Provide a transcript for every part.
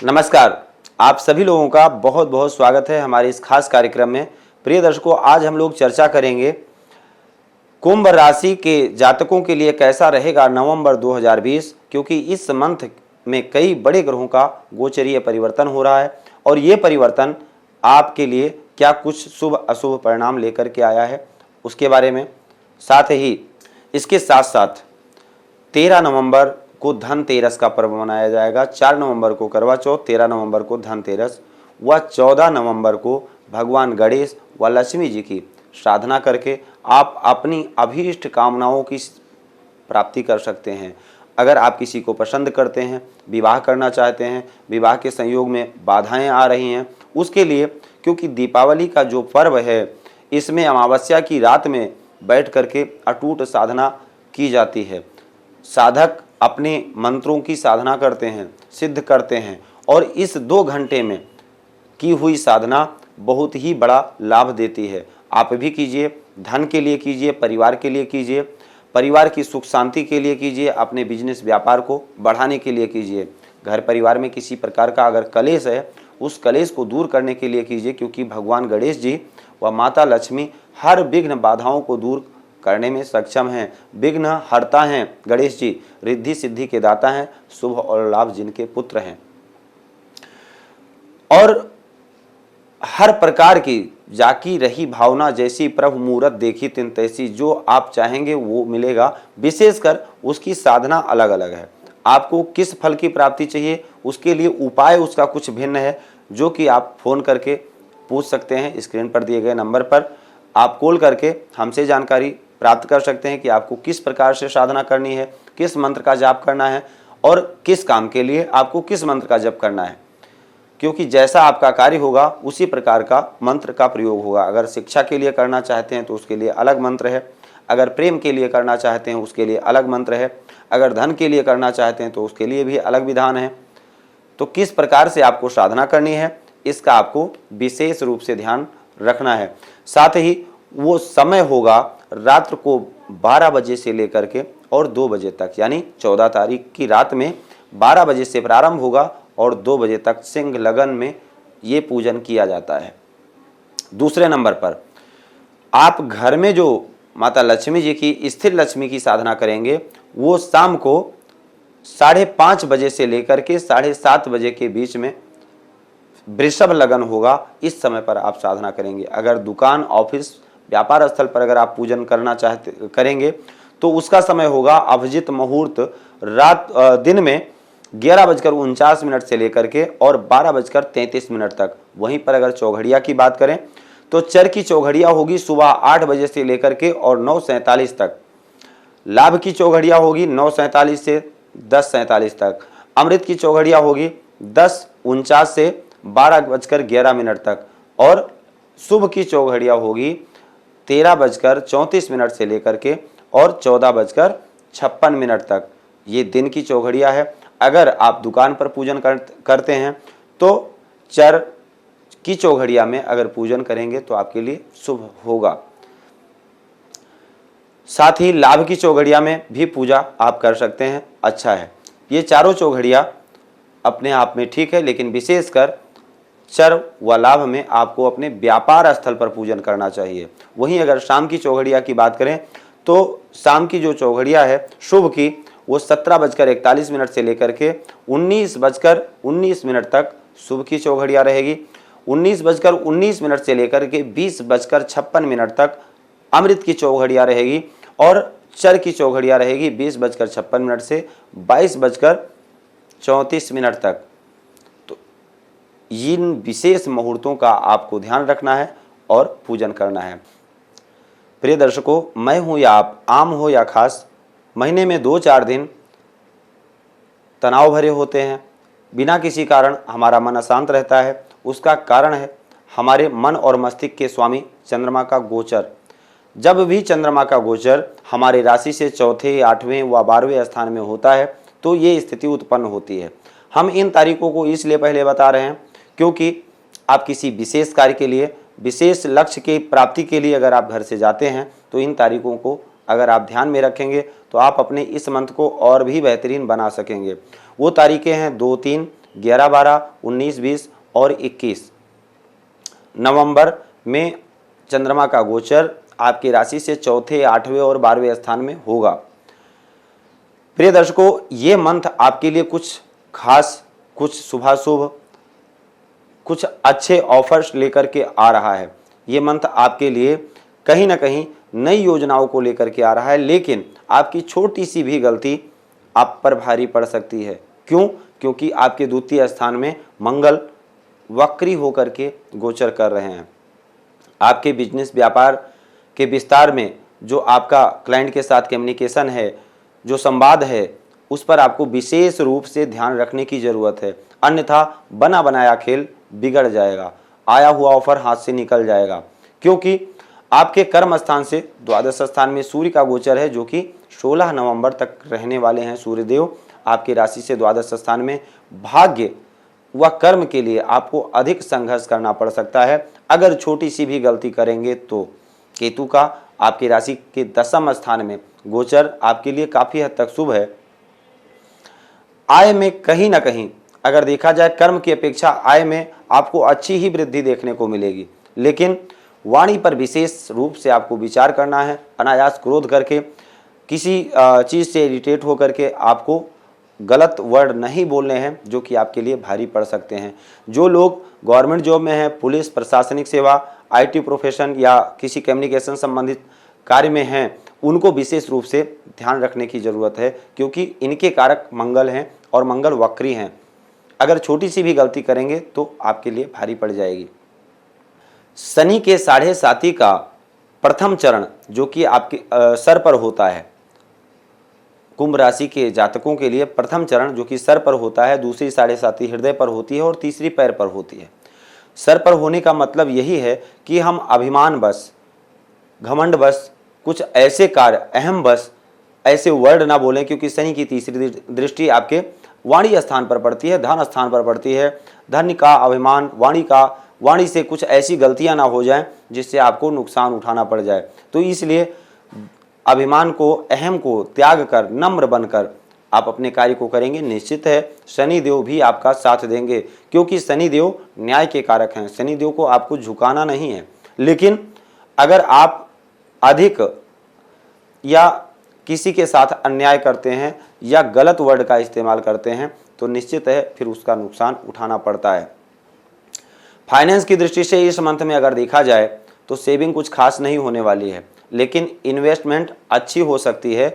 नमस्कार। आप सभी लोगों का बहुत बहुत स्वागत है हमारे इस खास कार्यक्रम में। प्रिय दर्शकों, आज हम लोग चर्चा करेंगे कुंभ राशि के जातकों के लिए कैसा रहेगा नवंबर 2020, क्योंकि इस मंथ में कई बड़े ग्रहों का गोचरीय परिवर्तन हो रहा है और ये परिवर्तन आपके लिए क्या कुछ शुभ अशुभ परिणाम लेकर के आया है उसके बारे में। साथ ही इसके साथ साथ 13 नवंबर को धनतेरस का पर्व मनाया जाएगा। 4 नवंबर को करवा चौथ, 13 नवंबर को धनतेरस व 14 नवंबर को भगवान गणेश व लक्ष्मी जी की साधना करके आप अपनी अभीष्ट कामनाओं की प्राप्ति कर सकते हैं। अगर आप किसी को पसंद करते हैं, विवाह करना चाहते हैं, विवाह के संयोग में बाधाएं आ रही हैं, उसके लिए, क्योंकि दीपावली का जो पर्व है इसमें अमावस्या की रात में बैठ करके अटूट साधना की जाती है। साधक अपने मंत्रों की साधना करते हैं, सिद्ध करते हैं और इस 2 घंटे में की हुई साधना बहुत ही बड़ा लाभ देती है। आप भी कीजिए, धन के लिए कीजिए, परिवार के लिए कीजिए, परिवार की सुख शांति के लिए कीजिए, अपने बिजनेस व्यापार को बढ़ाने के लिए कीजिए। घर परिवार में किसी प्रकार का अगर कलेश है, उस कलेश को दूर करने के लिए कीजिए, क्योंकि भगवान गणेश जी व माता लक्ष्मी हर विघ्न बाधाओं को दूर करने में सक्षम हैं। विघ्न हरता हैं गणेश जी, रिद्धि सिद्धि के दाता हैं, शुभ और लाभ जिनके पुत्र हैं। और हर प्रकार की जाकी रही भावना जैसी प्रभु मूरत देखी तिन तैसी, जो आप चाहेंगे वो मिलेगा। विशेषकर उसकी साधना अलग अलग है। आपको किस फल की प्राप्ति चाहिए, उसके लिए उपाय उसका कुछ भिन्न है, जो कि आप फोन करके पूछ सकते हैं। स्क्रीन पर दिए गए नंबर पर आप कॉल करके हमसे जानकारी प्राप्त कर सकते हैं कि आपको किस प्रकार से साधना करनी है, किस मंत्र का जाप करना है और किस काम के लिए आपको किस मंत्र का जप करना है, क्योंकि जैसा आपका कार्य होगा उसी प्रकार का मंत्र का प्रयोग होगा। अगर शिक्षा के लिए करना चाहते हैं तो उसके लिए अलग मंत्र है, अगर प्रेम के लिए करना चाहते हैं उसके लिए अलग मंत्र है, अगर धन के लिए करना चाहते हैं तो उसके लिए भी अलग विधान है। तो किस प्रकार से आपको साधना करनी है इसका आपको विशेष रूप से ध्यान रखना है। साथ ही वो समय होगा रात्र को 12 बजे से लेकर के और 2 बजे तक, यानी 14 तारीख की रात में 12 बजे से प्रारंभ होगा और 2 बजे तक सिंह लगन में ये पूजन किया जाता है। दूसरे नंबर पर आप घर में जो माता लक्ष्मी जी की, स्थिर लक्ष्मी की साधना करेंगे, वो शाम को 5:30 बजे से लेकर के 7:30 बजे के बीच में वृषभ लगन होगा। इस समय पर आप साधना करेंगे। अगर दुकान, ऑफिस, व्यापार स्थल पर अगर आप पूजन करना करेंगे तो उसका समय होगा अभिजित मुहूर्त दिन में 11:49 से लेकर के और 12:33 तक। वहीं पर अगर चौघड़िया की बात करें तो चर की चौघड़िया होगी सुबह 8 बजे से लेकर के और 9:47 तक। लाभ की चौघड़िया होगी 9:47 से 10:47 तक। अमृत की चौघड़िया होगी 10:49 से 12:11 तक और शुभ की चौघड़िया होगी 13:34 से लेकर के और 14:56 तक। ये दिन की चौघड़िया है। अगर आप दुकान पर पूजन करते हैं तो चर की चौघड़िया में अगर पूजन करेंगे तो आपके लिए शुभ होगा। साथ ही लाभ की चौघड़िया में भी पूजा आप कर सकते हैं, अच्छा है। ये चारों चौघड़िया अपने आप में ठीक है, लेकिन विशेषकर चर व लाभ में आपको अपने व्यापार स्थल पर पूजन करना चाहिए। वहीं अगर शाम की चौघड़िया की बात करें तो शाम की जो चौघड़िया है शुभ की, वो 17:41 से लेकर के 19:19 तक शुभ की चौघड़िया रहेगी। 19:19 से लेकर के 20:56 तक अमृत की चौघड़िया रहेगी और चर की चौघड़िया रहेगी 20:56 से 22:34 तक। तो इन विशेष मुहूर्तों का आपको ध्यान रखना है और पूजन करना है। प्रिय दर्शकों, मैं हूं या आप, आम हो या खास, महीने में 2-4 दिन तनाव भरे होते हैं। बिना किसी कारण हमारा मन अशांत रहता है। उसका कारण है हमारे मन और मस्तिष्क के स्वामी चंद्रमा का गोचर। जब भी चंद्रमा का गोचर हमारे राशि से चौथे, 8वें व 12वें स्थान में होता है तो ये स्थिति उत्पन्न होती है। हम इन तारीखों को इसलिए पहले बता रहे हैं क्योंकि आप किसी विशेष कार्य के लिए, विशेष लक्ष्य की प्राप्ति के लिए अगर आप घर से जाते हैं तो इन तारीखों को अगर आप ध्यान में रखेंगे तो आप अपने इस मंथ को और भी बेहतरीन बना सकेंगे। वो तारीखें हैं 2, 3, 11, 12, 19, 20 और 21 नवंबर में चंद्रमा का गोचर आपकी राशि से चौथे, 8वें और 12वें स्थान में होगा। प्रिय दर्शकों, ये मंथ आपके लिए कुछ खास, कुछ शुभाशुभ, कुछ अच्छे ऑफर्स लेकर के आ रहा है। ये मंथ आपके लिए कहीं ना कहीं नई योजनाओं को लेकर के आ रहा है, लेकिन आपकी छोटी सी भी गलती आप पर भारी पड़ सकती है। क्यों? क्योंकि आपके द्वितीय स्थान में मंगल वक्री होकर के गोचर कर रहे हैं। आपके बिजनेस व्यापार के विस्तार में जो आपका क्लाइंट के साथ कम्युनिकेशन है, जो संवाद है, उस पर आपको विशेष रूप से ध्यान रखने की ज़रूरत है, अन्यथा बना बनाया खेल बिगड़ जाएगा, आया हुआ ऑफर हाथ से निकल जाएगा। क्योंकि आपके कर्म स्थान से द्वादश स्थान में सूर्य का गोचर है, जो कि 16 नवंबर तक रहने वाले हैं। सूर्यदेव आपकी राशि से द्वादश स्थान में भाग्य व कर्म के लिए आपको अधिक संघर्ष करना पड़ सकता है। अगर छोटी सी भी गलती करेंगे तो केतु का आपकी राशि के 10वें स्थान में गोचर आपके लिए काफ़ी हद तक शुभ है। आय में कहीं ना कहीं अगर देखा जाए, कर्म की अपेक्षा आय में आपको अच्छी ही वृद्धि देखने को मिलेगी, लेकिन वाणी पर विशेष रूप से आपको विचार करना है। अनायास क्रोध करके, किसी चीज़ से इरिटेट होकर के आपको गलत वर्ड नहीं बोलने हैं, जो कि आपके लिए भारी पड़ सकते हैं। जो लोग गवर्नमेंट जॉब में हैं, पुलिस, प्रशासनिक सेवा, IT प्रोफेशन या किसी कम्युनिकेशन संबंधित कार्य में हैं, उनको विशेष रूप से ध्यान रखने की ज़रूरत है, क्योंकि इनके कारक मंगल हैं और मंगल वक्री हैं। अगर छोटी सी भी गलती करेंगे तो आपके लिए भारी पड़ जाएगी। शनि के 7.5 का प्रथम चरण जो कि आपके सर पर होता है, कुंभ राशि के जातकों के लिए प्रथम चरण जो कि सर पर होता है, दूसरी 7.5 हृदय पर होती है और तीसरी पैर पर होती है। सर पर होने का मतलब यही है कि हम अभिमान बस, घमंड बस, कुछ ऐसे कार्य, अहम बस, ऐसे वर्ड ना बोलें, क्योंकि शनि की तीसरी दृष्टि आपके वाणी स्थान पर पड़ती है, धन स्थान पर पड़ती है। धन का अभिमान, वाणी से कुछ ऐसी गलतियां ना हो जाएं जिससे आपको नुकसान उठाना पड़ जाए। तो इसलिए अभिमान को, अहम को त्याग कर, नम्र बनकर आप अपने कार्य को करेंगे। निश्चित है शनिदेव भी आपका साथ देंगे, क्योंकि शनिदेव न्याय के कारक हैं। शनिदेव को आपको झुकाना नहीं है, लेकिन अगर आप अधिक या किसी के साथ अन्याय करते हैं या गलत वर्ड का इस्तेमाल करते हैं तो निश्चित है फिर उसका नुकसान उठाना पड़ता है। फाइनेंस की दृष्टि से इस मंथ में अगर देखा जाए तो सेविंग कुछ खास नहीं होने वाली है, लेकिन इन्वेस्टमेंट अच्छी हो सकती है।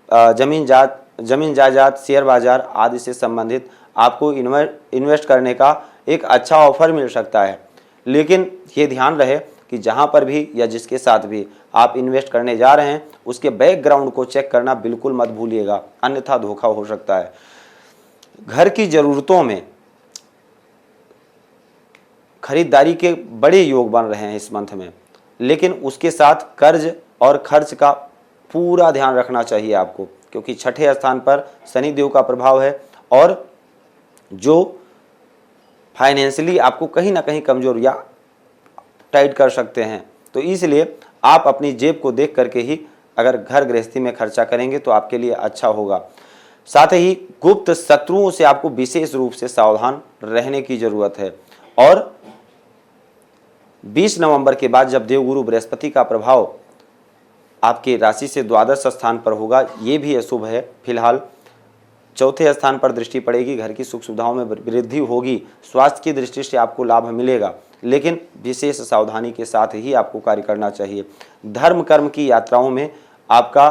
जमीन जायदाद, शेयर बाजार आदि से संबंधित आपको इन्वेस्ट करने का एक अच्छा ऑफर मिल सकता है। लेकिन ये ध्यान रहे कि जहाँ पर भी या जिसके साथ भी आप इन्वेस्ट करने जा रहे हैं उसके बैकग्राउंड को चेक करना बिल्कुल मत भूलिएगा, अन्यथा धोखा हो सकता है। घर की ज़रूरतों में खरीदारी के बड़े योग बन रहे हैं इस मंथ में, लेकिन उसके साथ कर्ज और खर्च का पूरा ध्यान रखना चाहिए आपको, क्योंकि 6ठे स्थान पर शनिदेव का प्रभाव है और जो फाइनेंशियली आपको कहीं ना कहीं कमजोर या टाइट कर सकते हैं। तो इसलिए आप अपनी जेब को देख करके ही अगर घर गृहस्थी में खर्चा करेंगे तो आपके लिए अच्छा होगा। साथ ही गुप्त शत्रुओं से आपको विशेष रूप से सावधान रहने की जरूरत है। और 20 नवंबर के बाद जब देवगुरु बृहस्पति का प्रभाव आपके राशि से द्वादश स्थान पर होगा, ये भी अशुभ है। फिलहाल चौथे स्थान पर दृष्टि पड़ेगी, घर की सुख सुविधाओं में वृद्धि होगी, स्वास्थ्य की दृष्टि से आपको लाभ मिलेगा, लेकिन विशेष सावधानी के साथ ही आपको कार्य करना चाहिए। धर्म कर्म की यात्राओं में आपका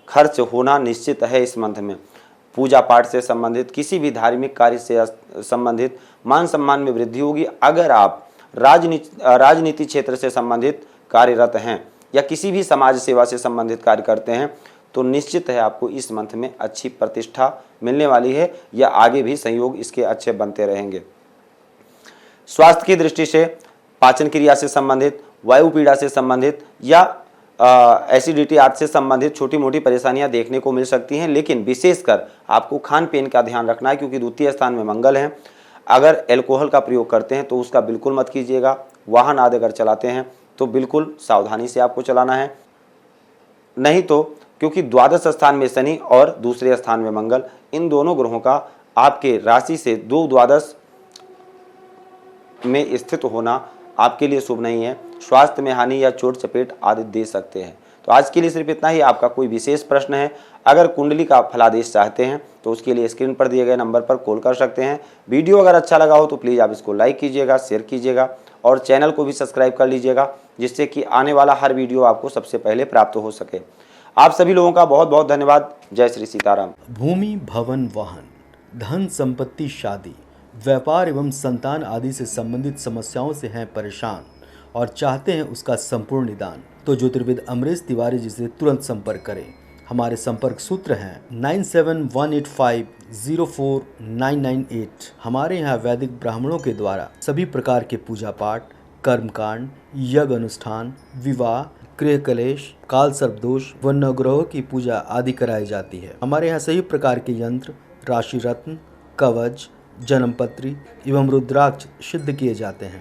खर्च होना निश्चित है इस मंथ में। पूजा पाठ से संबंधित, किसी भी धार्मिक कार्य से संबंधित मान सम्मान में वृद्धि होगी। अगर आप राजनीति क्षेत्र से संबंधित कार्यरत हैं या किसी भी समाज सेवा से संबंधित कार्य करते हैं तो निश्चित है आपको इस मंथ में अच्छी प्रतिष्ठा मिलने वाली है या आगे भी संयोग इसके अच्छे बनते रहेंगे। स्वास्थ्य की दृष्टि से पाचन क्रिया से संबंधित, वायु पीड़ा से संबंधित या एसिडिटी आदि से संबंधित छोटी मोटी परेशानियां देखने को मिल सकती हैं, लेकिन विशेषकर आपको खान पीन का ध्यान रखना है, क्योंकि द्वितीय स्थान में मंगल हैं। अगर एल्कोहल का प्रयोग करते हैं तो उसका बिल्कुल मत कीजिएगा। वाहन आदि अगर चलाते हैं तो बिल्कुल सावधानी से आपको चलाना है, नहीं तो क्योंकि द्वादश स्थान में शनि और दूसरे स्थान में मंगल, इन दोनों ग्रहों का आपके राशि से 2 द्वादश में स्थित होना आपके लिए शुभ नहीं है। स्वास्थ्य में हानि या चोट चपेट आदि दे सकते हैं। तो आज के लिए सिर्फ इतना ही। आपका कोई विशेष प्रश्न है, अगर कुंडली का फलादेश चाहते हैं तो उसके लिए स्क्रीन पर दिए गए नंबर पर कॉल कर सकते हैं। वीडियो अगर अच्छा लगा हो तो प्लीज़ आप इसको लाइक कीजिएगा, शेयर कीजिएगा और चैनल को भी सब्सक्राइब कर लीजिएगा, जिससे कि आने वाला हर वीडियो आपको सबसे पहले प्राप्त हो सके। आप सभी लोगों का बहुत बहुत धन्यवाद। जय श्री सीताराम। भूमि, भवन, वाहन, धन संपत्ति, शादी, व्यापार एवं संतान आदि से संबंधित समस्याओं से हैं परेशान और चाहते हैं उसका संपूर्ण निदान, तो ज्योतिर्विद अमरीश तिवारी जी से तुरंत संपर्क करें। हमारे संपर्क सूत्र हैं 9718504998। हमारे यहाँ वैदिक ब्राह्मणों के द्वारा सभी प्रकार के पूजा पाठ, कर्मकांड, यज्ञ अनुष्ठान, विवाह, गृह कलेश, काल सर्पदोष व नवग्रहों की पूजा आदि कराई जाती है। हमारे यहाँ सभी प्रकार के यंत्र, राशि रत्न, कवच, जन्मपत्री एवं रुद्राक्ष सिद्ध किए जाते हैं।